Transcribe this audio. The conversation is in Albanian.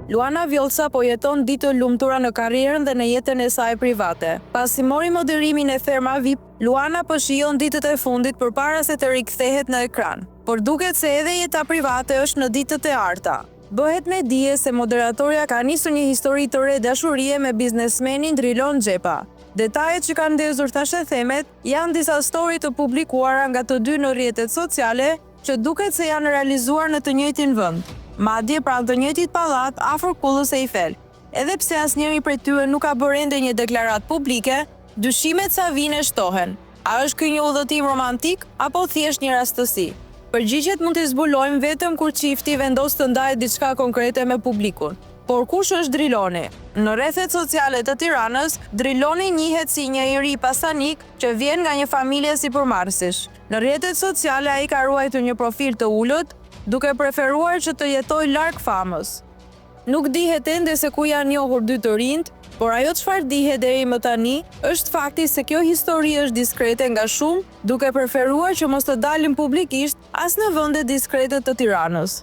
Luana Vjollca po jeton ditë të lumtura në karrierën dhe në jetën e saj private. Pasi mori moderimin e Therma VIP, Luana po shijon ditët e fundit përpara se të rikthehet në ekran. Por duket se edhe jeta private është në ditët e arta. Bëhet me dije se moderatorja ka nisur një histori të re dashurie me biznesmenin Drilon Xhepa. Detajet që kanë ndezur tash themet janë disa story të publikuara nga të dy në rrjetet sociale që duket se janë realizuar në të njëjtin vend, madje pranë të njëjtit pallat afër kullës Eiffel. Edhe pse asnjëri prej tyre nuk ka bërë ende një deklaratë publike, dyshimet sa vine shtohen. A është ky një udhëtim romantik apo thjesht një rastësi? Përgjigjet mund të zbulojmë vetëm kur çifti vendos të ndajë diçka konkrete me publikun. Por kush është Driloni? Në rrethet sociale të Tiranës, Driloni njihet si një i ri pasanik që vjen nga një familje sipërmarrësish. Në rrjetet sociale ai ka ruajtur një profil të ulët, duke preferuar që të jetojë larg famës. Nuk dihet ende se ku janë njohur dy të rinjt, por ajo çfarë dihet deri më tani është fakti se kjo histori është diskrete nga shumë, duke preferuar që mos të dalin publikisht as në vende diskrete të Tiranës.